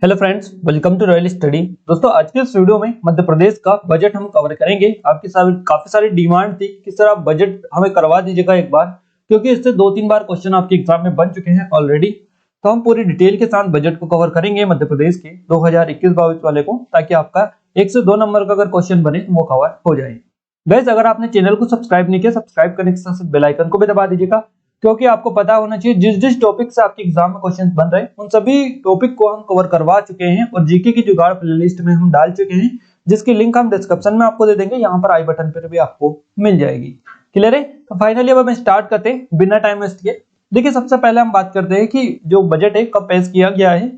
Hello friends, welcome to royal study. दोस्तों, आज के इस वीडियो में मध्य प्रदेश का बजट हम कवर करेंगे। आपकी काफी सारी डिमांड थी कि सर आप बजट हमें करवा दीजिएगा एक बार, क्योंकि इससे 2-3 बार क्वेश्चन आपके एग्जाम में बन चुके हैं ऑलरेडी। तो हम पूरी डिटेल के साथ बजट को कवर करेंगे मध्य प्रदेश के 2021-22 वाले को, ताकि आपका 1 से 2 नंबर का अगर क्वेश्चन बने वो कवर हो जाए। गाइस, अगर आपने चैनल को सब्सक्राइब नहीं किया, सब्सक्राइब करने के साथ बेल आइकन को भी दबा दीजिएगा, क्योंकि आपको पता होना चाहिए जिस जिस टॉपिक से आपके एग्जाम में क्वेश्चन बन रहे हैं उन सभी टॉपिक को हम कवर करवा चुके हैं और जीके की जुगाड़ प्लेलिस्ट में हम डाल चुके हैं, जिसकी लिंक हम डिस्क्रिप्शन में आपको दे देंगे। यहाँ पर आई बटन पर भी आपको मिल जाएगी। क्लियर है? तो फाइनली अब हम स्टार्ट करते हैं बिना टाइम वेस्ट किए। देखिए, सबसे पहले हम बात करते हैं कि जो बजट है कब पेश किया गया है।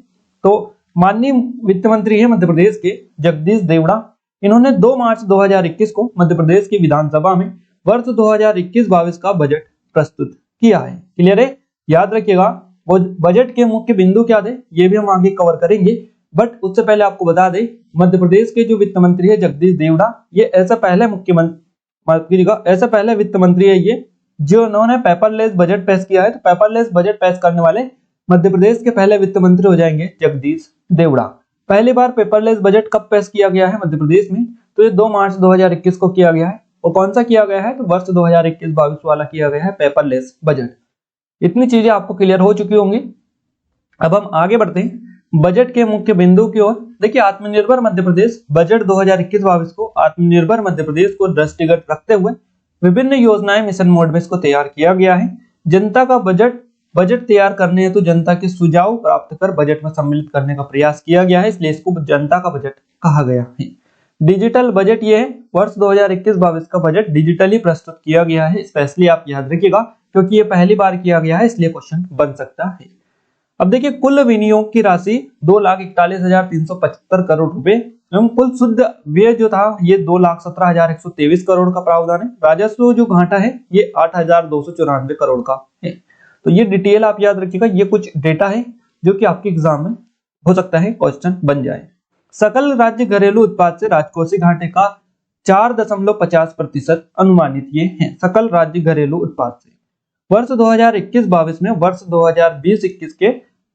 तो माननीय वित्त मंत्री है मध्य प्रदेश के जगदीश देवड़ा, इन्होंने 2 मार्च 2021 को मध्य प्रदेश की विधानसभा में वर्ष 2021-22 का बजट प्रस्तुत किया है। क्लियर है? याद रखिएगा, वो बजट के मुख्य बिंदु क्या थे ये भी हम आगे कवर करेंगे। बट उससे पहले आपको बता दें, मध्य प्रदेश के जो वित्त मंत्री है जगदीश देवड़ा, ये ऐसा पहले वित्त मंत्री है ये जो उन्होंने पेपरलेस बजट पेश किया है। तो पेपरलेस बजट पेश करने वाले मध्य प्रदेश के पहले वित्त मंत्री हो जाएंगे जगदीश देवड़ा। पहली बार पेपरलेस बजट कब पेश किया गया है मध्य प्रदेश में? तो ये 2 मार्च 2021 को किया गया है। और कौन सा किया गया है? तो वर्ष 2021-22 वाला किया गया है पेपरलेस बजट। इतनी चीजें आपको क्लियर हो चुकी होंगी। अब हम आगे बढ़ते हैं बजट के मुख्य बिंदु की ओर। देखिए, आत्मनिर्भर मध्य प्रदेश बजट 2021-22 को आत्मनिर्भर मध्य प्रदेश को दृष्टिगत रखते हुए विभिन्न योजनाएं मिशन मोड में इसको तैयार किया गया है। जनता का बजट तैयार करने हेतु जनता के सुझाव प्राप्त कर बजट में सम्मिलित करने का प्रयास किया गया है, इसलिए इसको जनता का बजट कहा गया है। डिजिटल बजट ये है, वर्ष 2021-22 का बजट डिजिटली प्रस्तुत किया गया है। स्पेशली आप याद रखिएगा, क्योंकि ये पहली बार किया गया है, इसलिए क्वेश्चन बन सकता है। अब देखिए, कुल विनियोग की राशि 2,41,375 करोड़ रुपए एवं कुल शुद्ध व्यय जो था ये 2,17,123 करोड़ का प्रावधान है। राजस्व जो घाटा है ये 8,294 करोड़ का है। तो ये डिटेल आप याद रखिएगा, ये कुछ डेटा है जो कि आपके एग्जाम में हो सकता है क्वेश्चन बन जाए। सकल राज्य घरेलू उत्पाद से राजकोषीय घाटे का 4.50% अनुमानित ये है, सकल राज्य घरेलू उत्पाद से। वर्ष 2021-22 में वर्ष 2020-21 के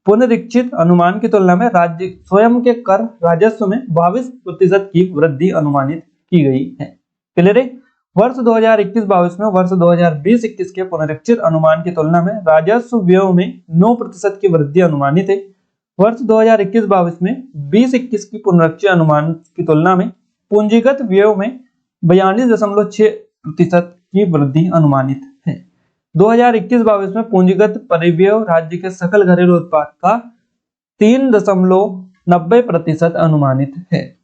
पुनरीक्षित अनुमान की तुलना में राज्य स्वयं के कर राजस्व में 22% की वृद्धि अनुमानित की गई है। क्लियर है? वर्ष 2021-22 में वर्ष 2020-21 के पुनरीक्षित अनुमान की तुलना में राजस्व व्यय में 9% की वृद्धि अनुमानित है। वर्ष 2021-22 में 20-21 की पुनरीक्षित अनुमान की तुलना में पूंजीगत व्यय में 42.6% की वृद्धि अनुमानित है। 2021-22 में पूंजीगत परिव्यय राज्य के सकल घरेलू उत्पाद का 3.90% अनुमानित है।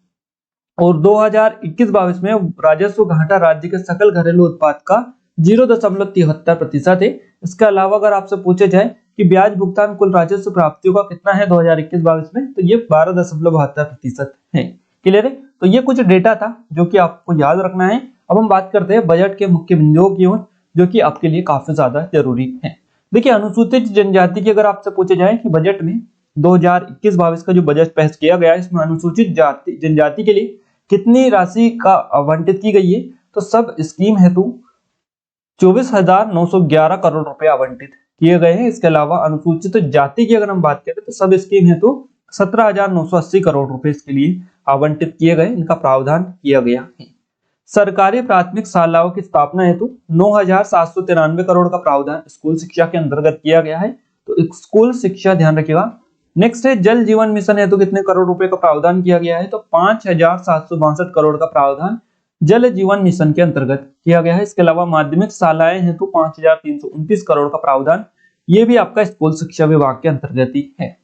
और 2021-22 में राजस्व घाटा राज्य के सकल घरेलू उत्पाद का 0.73% है। इसके अलावा अगर आपसे पूछे जाए कि ब्याज भुगतान कुल राजस्व प्राप्तियों का कितना है 2021-22 में, तो ये 12.72% है। क्लियर है? तो ये कुछ डेटा था जो कि आपको याद रखना है। अब हम बात करते हैं बजट के मुख्य बिंदुओं की ओर, जो कि आपके लिए काफी ज्यादा जरूरी है। देखिए, अनुसूचित जनजाति की अगर आपसे पूछे जाए कि बजट में 2021-22 का जो बजट पेश किया गया है, इसमें अनुसूचित जनजाति के लिए कितनी राशि का आवंटित की गई है, तो सब स्कीम हेतु 24,911 करोड़ रुपए आवंटित किए गए हैं। इसके अलावा अनुसूचित जाति की अगर हम बात करें तो सब स्कीम हेतु 17,980 करोड़ रुपए इसके लिए आवंटित किए गए, इनका प्रावधान किया गया है। सरकारी प्राथमिक शालाओं की स्थापना हेतु 9,793 करोड़ का प्रावधान स्कूल शिक्षा के अंतर्गत किया गया है। तो स्कूल शिक्षा ध्यान रखिएगा। नेक्स्ट है जल जीवन मिशन हेतु कितने करोड़ रुपए का प्रावधान किया गया है, तो 5,762 करोड़ का प्रावधान जल जीवन मिशन के अंतर्गत किया गया है। इसके अलावा माध्यमिक शालाएं हेतु 5,329 करोड़ का प्रावधान, ये भी आपका स्कूल शिक्षा विभाग के अंतर्गत ही है।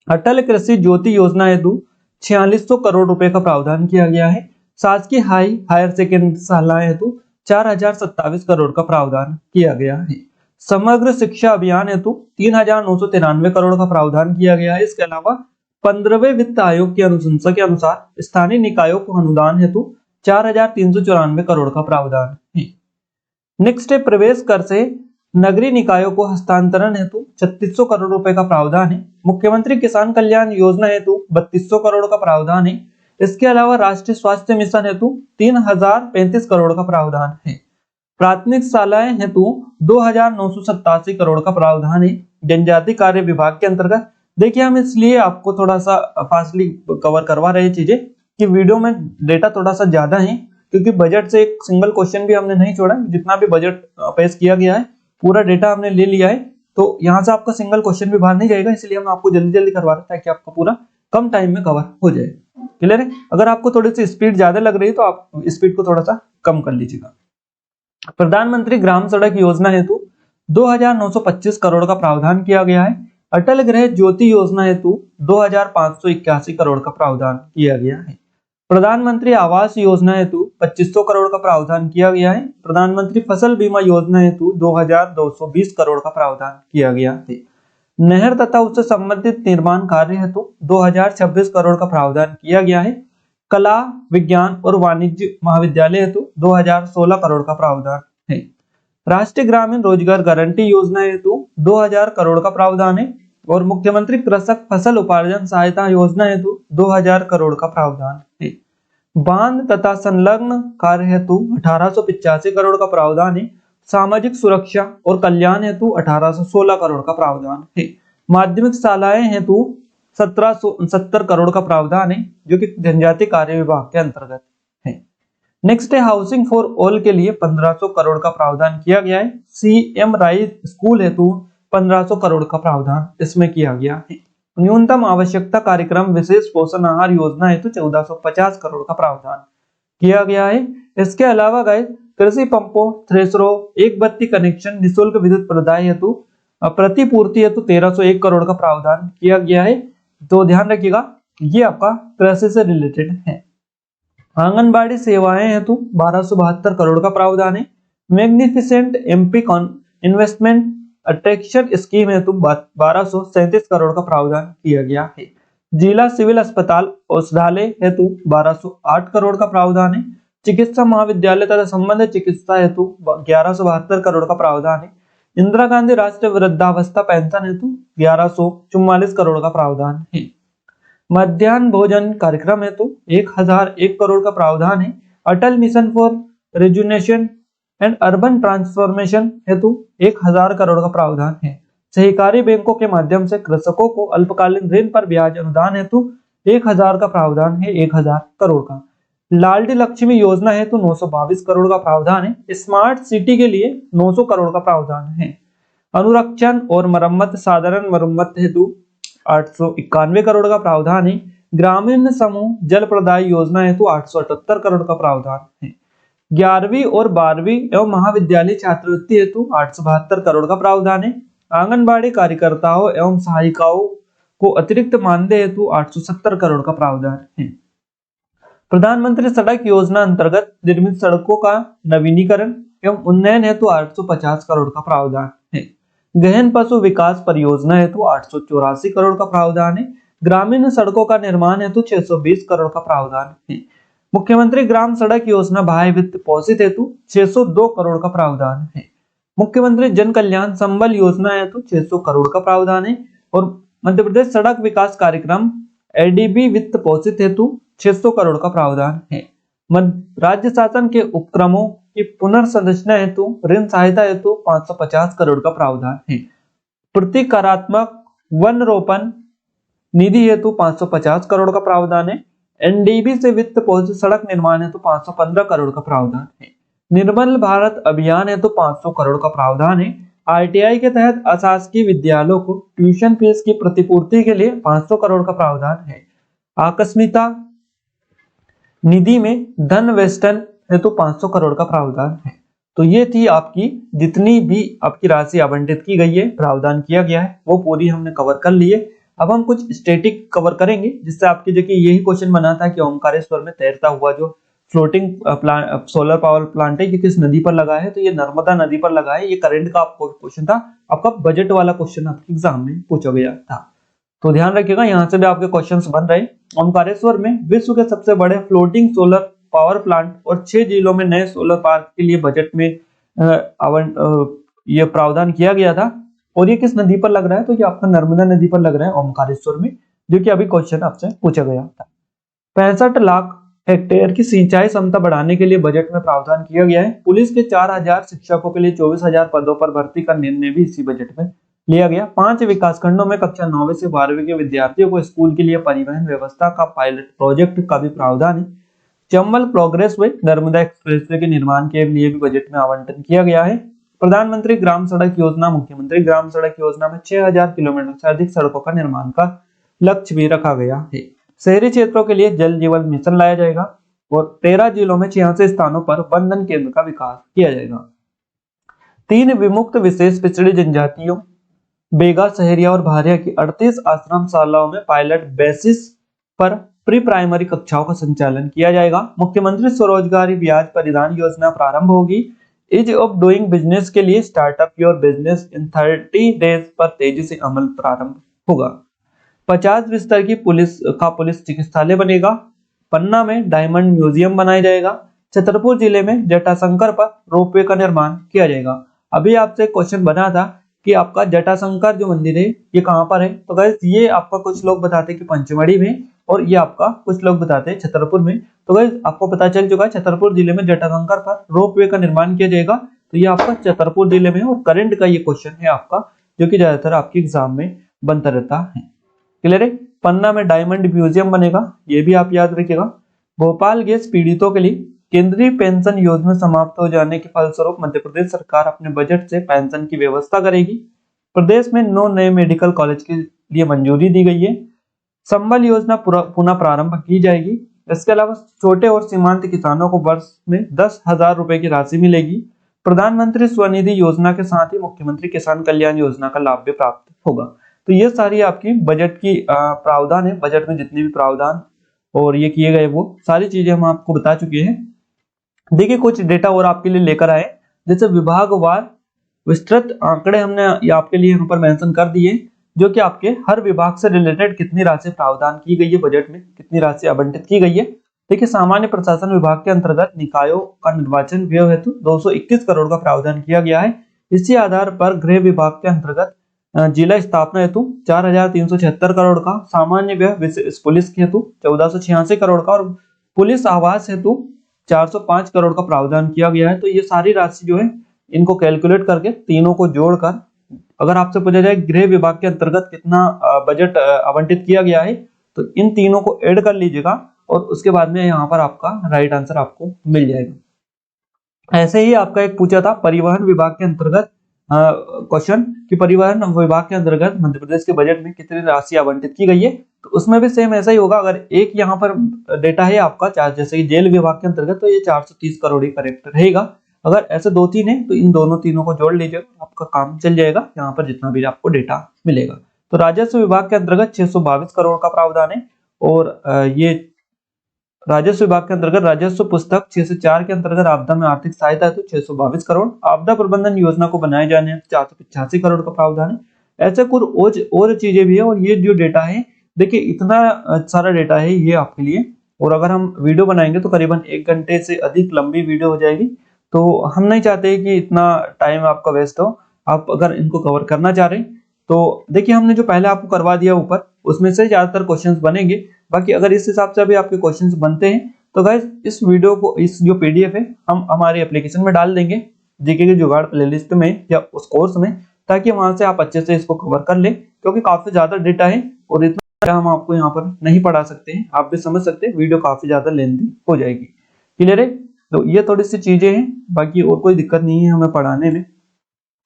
अटल कृषि ज्योति योजना हेतु 4600 करोड़ रुपए का प्रावधान किया गया है। शासकीय हायर सेकेंडरी शालाएं हेतु 4,027 करोड़ का प्रावधान किया गया है। समग्र शिक्षा अभियान हेतु 3,993 करोड़ का प्रावधान किया गया है। इसके अलावा 15वें वित्त आयोग की अनुशंसा के अनुसार स्थानीय निकायों को अनुदान हेतु 4,394 करोड़ का प्रावधान है। नेक्स्ट है प्रवेश कर से नगरीय निकायों को हस्तांतरण हेतु 3600 करोड़ रुपए का प्रावधान है। मुख्यमंत्री किसान कल्याण योजना हेतु 3200 करोड़ का प्रावधान है। इसके अलावा राष्ट्रीय स्वास्थ्य मिशन हेतु 3,035 करोड़ का प्रावधान है। प्राथमिक शालाएं हेतु 2,987 करोड़ का प्रावधान है। जनजाति कार्य विभाग के अंतर्गत देखिए हम इसलिए आपको थोड़ा सा फास्टली कवर करवा रहे चीजें कि वीडियो में डेटा थोड़ा सा ज्यादा है, क्योंकि बजट से एक सिंगल क्वेश्चन भी हमने नहीं छोड़ा। जितना भी बजट पेश किया गया है पूरा डेटा हमने ले लिया है, तो यहाँ से आपका सिंगल क्वेश्चन भी बाहर नहीं जाएगा, इसलिए हम आपको जल्दी जल्दी करवा रहे हैं ताकि आपका पूरा कम टाइम में कवर हो जाए। क्लियर है? अगर आपको थोड़ी सी स्पीड ज्यादा लग रही है तो आप स्पीड को थोड़ा सा कम कर लीजिएगा। प्रधानमंत्री ग्राम सड़क योजना हेतु 2,925 करोड़ का प्रावधान किया गया है। अटल गृह ज्योति योजना हेतु 2,581 करोड़ का प्रावधान किया गया है। प्रधानमंत्री आवास योजना हेतु 2,500 करोड़ का प्रावधान किया गया है। प्रधानमंत्री फसल बीमा योजना हेतु 2,220 करोड़ का प्रावधान किया गया है। नहर तथा उससे संबंधित निर्माण कार्य हेतु 2,026 करोड़ का प्रावधान किया गया है। कला विज्ञान और वाणिज्य महाविद्यालय हेतु 2,016 करोड़ का प्रावधान है। राष्ट्रीय ग्रामीण रोजगार गारंटी योजना हेतु 2,000 करोड़ का प्रावधान है और मुख्यमंत्री कृषक फसल उपार्जन सहायता योजना हेतु 2,000 करोड़ का प्रावधान है। बांध तथा संलग्न कार्य हेतु 1,885 करोड़ का प्रावधान है। सामाजिक सुरक्षा और कल्याण हेतु 1,816 करोड़ का प्रावधान है। माध्यमिक शालाएं हेतु 1,770 करोड़ का प्रावधान है, जो कि जनजातीय कार्य विभाग के अंतर्गत है। नेक्स्ट है हाउसिंग फॉर ऑल के लिए 1,500 करोड़ का प्रावधान किया गया है। सीएम राइज स्कूल हेतु 1,500 करोड़ का प्रावधान इसमें किया गया है। न्यूनतम आवश्यकता कार्यक्रम विशेष पोषण आहार योजना हेतु 1,450 करोड़ का प्रावधान किया गया है। इसके अलावा गाइस कृषि पंपों, थ्रेसरों, एक बत्ती कनेक्शन, निःशुल्क विद्युत प्रदाय हेतु प्रतिपूर्ति हेतु 1,301 करोड़ का प्रावधान किया गया है। तो ध्यान रखिएगा ये आपका कृषि से रिलेटेड है। आंगनबाड़ी सेवाएं हेतु 1,272 करोड़ का प्रावधान है। Magnificent MP investment attraction scheme हेतु 1,237 करोड़ का प्रावधान किया गया है। जिला सिविल अस्पताल औषधालय हेतु 1,208 करोड़ का प्रावधान है। चिकित्सा महाविद्यालय तथा संबंधित चिकित्सा हेतु 1,172 करोड़ का प्रावधान है। इंदिरा गांधी राष्ट्रीय वृद्धावस्था पेंशन हेतु 1,144 करोड़ का प्रावधान है। मध्याह्न भोजन कार्यक्रम हेतु 1,001 करोड़ का प्रावधान है। Atal mission for rejuvenation and urban transformation हेतु 1,000 करोड़ का प्रावधान है। सहकारी बैंकों के माध्यम से कृषकों को अल्पकालीन ऋण पर ब्याज अनुदान हेतु 1,000 का प्रावधान है, 1,000 करोड़ का। लाडली लक्ष्मी योजना हेतु 922 करोड़ का प्रावधान है। स्मार्ट सिटी के लिए 900 करोड़ का प्रावधान है। अनुरक्षण और मरम्मत साधारण मरम्मत हेतु 891 करोड़ का प्रावधान है। ग्रामीण समूह जल प्रदाय योजना हेतु 878 करोड़ का प्रावधान है। 11वीं और 12वीं एवं महाविद्यालय छात्रवृत्ति हेतु 872 करोड़ का प्रावधान है। आंगनबाड़ी कार्यकर्ताओं एवं सहायिकाओं को अतिरिक्त मानदेय हेतु 870 करोड़ का प्रावधान है। प्रधानमंत्री सड़क योजना अंतर्गत निर्मित सड़कों का नवीनीकरण एवं उन्नयन हेतु 850 करोड़ का प्रावधान है। गहन पशु विकास परियोजना हेतु 884 करोड़ का प्रावधान है। ग्रामीण सड़कों का निर्माण हेतु 620 करोड़ का प्रावधान है। मुख्यमंत्री ग्राम सड़क योजना बाह्य वित्त पोषित हेतु 602 करोड़ का प्रावधान है। मुख्यमंत्री जन कल्याण संबल योजना हेतु 600 करोड़ का प्रावधान है और मध्य प्रदेश सड़क विकास कार्यक्रम एडीबी वित्त पोषित हेतु 600 करोड़ का प्रावधान है। राज्य शासन के उपक्रमों की पुनर्संरचना हेतु ऋण सहायता हेतु 550 करोड़ का प्रावधान है। प्रतिकारात्मक वन रोपण निधि हेतु 550 करोड़ का प्रावधान है। एनडीबी से वित्त पोषित सड़क निर्माण हेतु 515 करोड़ का प्रावधान है। निर्मल भारत अभियान हेतु 500 करोड़ का प्रावधान है। आरटीआई के तहत अशासकीय विद्यालयों को ट्यूशन फीस की प्रतिपूर्ति के लिए 500 करोड़ का प्रावधान है। आकस्मिकता निधि में धन वेस्टन हेतु 500 करोड़ का प्रावधान है। तो ये थी आपकी जितनी भी आपकी राशि आवंटित की गई है, प्रावधान किया गया है, वो पूरी हमने कवर कर ली है। अब हम कुछ स्टैटिक कवर करेंगे, जिससे आपकी जो कि यही क्वेश्चन बना था कि ओमकारेश्वर में तैरता हुआ जो फ्लोटिंग सोलर पावर प्लांट है ये किस नदी पर लगा है, तो ये नर्मदा नदी पर लगा है। ये करंट का आपको क्वेश्चन था, आपका बजट वाला क्वेश्चन आपके एग्जाम में पूछा गया था, तो ध्यान रखिएगा यहाँ से भी आपके क्वेश्चंस बन रहे। ओमकारेश्वर में विश्व के सबसे बड़े फ्लोटिंग सोलर पावर प्लांट और 6 जिलों में नए सोलर पार्क के लिए बजट में ये प्रावधान किया गया था। और ये किस नदी पर लग रहा है, तो ये आपका नर्मदा नदी पर लग रहा है ओमकारेश्वर में, जो कि अभी क्वेश्चन आपसे पूछा गया था। 65 लाख हेक्टेयर की सिंचाई क्षमता बढ़ाने के लिए बजट में प्रावधान किया गया है। पुलिस के 4,000 शिक्षकों के लिए 24,000 पदों पर भर्ती का निर्णय भी इसी बजट में लिया गया। 5 विकासखंडों में कक्षा 9वीं से 12वीं के विद्यार्थियों को स्कूल के लिए परिवहन व्यवस्था का पायलट प्रोजेक्ट का भी प्रावधान है। Chambal progress way Narmada expressway के निर्माण के लिए भी बजट में आवंटन किया गया है। प्रधानमंत्री ग्राम सड़क योजना, मुख्यमंत्री ग्राम सड़क योजना में 6000 किलोमीटर से अधिक सड़कों का निर्माण का लक्ष्य भी रखा गया है। शहरी क्षेत्रों के लिए जल जीवन मिशन लाया जाएगा और 13 जिलों में 86 स्थानों पर बंधन केंद्र का विकास किया जाएगा। 3 विमुक्त विशेष पिछड़ी जनजातियों बेगा, सहरिया और भारिया की 38 आश्रम शालाओं में पायलट बेसिस पर प्री प्राइमरी कक्षाओं का संचालन किया जाएगा। मुख्यमंत्री स्वरोजगारी ब्याज परिदान योजना प्रारंभ होगी। इज ऑफ डूइंग बिजनेस के लिए startup your business in 30 days पर तेजी से अमल प्रारंभ होगा। 50 बिस्तर की पुलिस चिकित्सालय बनेगा। पन्ना में डायमंड म्यूजियम बनाया जाएगा। छतरपुर जिले में जटाशंकर पर रोपवे का निर्माण किया जाएगा। अभी आपसे क्वेश्चन बना था कि आपका जटाशंकर जो मंदिर है ये कहाँ पर है, तो गाइस ये आपका कुछ लोग बताते हैं कि पंचमढ़ी में और ये आपका कुछ लोग बताते हैं छतरपुर में। तो गाइस आपको पता चल चुका है छतरपुर जिले में जटाशंकर पर रोपवे का निर्माण किया जाएगा। तो ये आपका छतरपुर जिले में और करंट का ये क्वेश्चन है आपका, जो कि ज्यादातर आपके एग्जाम में बनता रहता है। क्लियर है। पन्ना में डायमंड म्यूजियम बनेगा, ये भी आप याद रखिएगा। भोपाल गैस पीड़ितों के लिए केंद्रीय पेंशन योजना समाप्त हो जाने के फलस्वरूप मध्य प्रदेश सरकार अपने बजट से पेंशन की व्यवस्था करेगी। प्रदेश में 9 नए मेडिकल कॉलेज के लिए मंजूरी दी गई है। संबल योजना पुनः प्रारंभ की जाएगी। इसके अलावा छोटे और सीमांत किसानों को वर्ष में 10,000 रुपए की राशि मिलेगी। प्रधानमंत्री स्वनिधि योजना के साथ ही मुख्यमंत्री किसान कल्याण योजना का लाभ भी प्राप्त होगा। तो ये सारी आपकी बजट की प्रावधान है। बजट में जितने भी प्रावधान और ये किए गए वो सारी चीजें हम आपको बता चुके हैं। देखिए कुछ डेटा और आपके लिए लेकर आए, जैसे विभागवार विस्तृत आंकड़े हमने आपके लिए यहाँ पर मेंशन कर दिए, जो कि आपके हर विभाग से रिलेटेड कितनी राशि प्रावधान की गई है, बजट में कितनी राशि आवंटित की गई है। देखिए सामान्य प्रशासन विभाग के अंतर्गत निकायों का निर्वाचन व्यय हेतु 221 करोड़ का प्रावधान किया गया है। इसी आधार पर गृह विभाग के अंतर्गत जिला स्थापना हेतु 4376 करोड़ का, सामान्य व्यय पुलिस के हेतु 1486 करोड़ का और पुलिस आवास हेतु 405 करोड़ का प्रावधान किया गया है। तो ये सारी राशि जो है इनको कैलकुलेट करके तीनों को जोड़कर अगर आपसे पूछा जाए गृह विभाग के अंतर्गत कितना बजट आवंटित किया गया है, तो इन तीनों को ऐड कर लीजिएगा और उसके बाद में यहाँ पर आपका राइट आंसर आपको मिल जाएगा। ऐसे ही आपका एक पूछा था परिवहन विभाग के अंतर्गत क्वेश्चन कि परिवहन विभाग के अंतर्गत मध्य प्रदेश के बजट में कितनी राशि आवंटित की गई है, तो उसमें भी सेम ऐसा ही होगा। अगर एक यहाँ पर डेटा है आपका जैसे कि जेल विभाग के अंतर्गत, तो ये 430 करोड़ ही करेक्ट रहेगा। अगर ऐसे 2-3 है तो इन दोनों तीनों को जोड़ लीजिएगा, आपका काम चल जाएगा यहाँ पर जितना भी आपको डेटा मिलेगा। तो राजस्व विभाग के अंतर्गत 622 करोड़ का प्रावधान है और ये राजस्व विभाग के अंतर्गत राजस्व पुस्तक 6 से 4 के अंतर्गत आपदा में आर्थिक सहायता तो 622 करोड़, आपदा प्रबंधन योजना को बनाए जाने 485 करोड़ का प्रावधान है। ऐसे कुछ और चीजें भी है और ये जो डेटा है देखिए इतना सारा डेटा है ये आपके लिए, और अगर हम वीडियो बनाएंगे तो करीबन 1 घंटे से अधिक लंबी वीडियो हो जाएगी। तो हम नहीं चाहते कि इतना टाइम आपका वेस्ट हो। आप अगर इनको कवर करना चाह रहे हैं तो देखिए हमने जो पहले आपको करवा दिया ऊपर उसमें से ज्यादातर क्वेश्चंस बनेंगे। बाकी अगर इस हिसाब से अभी आपके क्वेश्चंस बनते हैं तो गाइस इस वीडियो को, इस जो पीडीएफ है हम हमारे एप्लीकेशन में डाल देंगे जीके के जुगाड़ प्लेलिस्ट में या उस कोर्स में, ताकि वहां से आप अच्छे से इसको कवर कर ले, क्योंकि काफी ज्यादा डेटा है और इतना हम आपको यहाँ पर नहीं पढ़ा सकते हैं। आप भी समझ सकते हैं वीडियो काफी ज्यादा लेंथी हो जाएगी। क्लियर है। तो ये थोड़ी सी चीजें हैं, बाकी और कोई दिक्कत नहीं है हमें पढ़ाने में।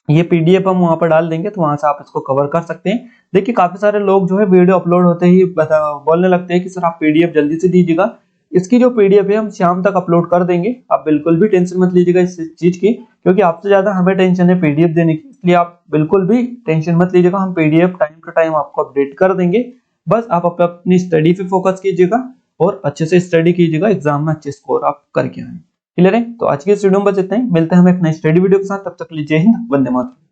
ये पीडीएफ हम वहां पर डाल देंगे तो वहां से आप इसको कवर कर सकते हैं। देखिए काफी सारे लोग जो है वीडियो अपलोड होते ही बोलने लगते हैं कि सर आप पीडीएफ जल्दी से दीजिएगा। इसकी जो पीडीएफ है हम शाम तक अपलोड कर देंगे, आप बिल्कुल भी टेंशन मत लीजिएगा इस चीज की, क्योंकि आपसे ज्यादा हमें टेंशन है पीडीएफ देने की, इसलिए आप बिल्कुल भी टेंशन मत लीजिएगा। हम पीडीएफ टाइम टू टाइम आपको अपडेट कर देंगे। बस आप अपनी स्टडी पे फोकस कीजिएगा और अच्छे से स्टडी कीजिएगा, एग्जाम में अच्छे स्कोर आप करके आए। क्लियर है। तो आज की इस वीडियो में बस इतना ही, मिलते हैं हम एक नई स्टडी वीडियो के साथ। तब तक के लिए जय हिंद, वंदे मातरम।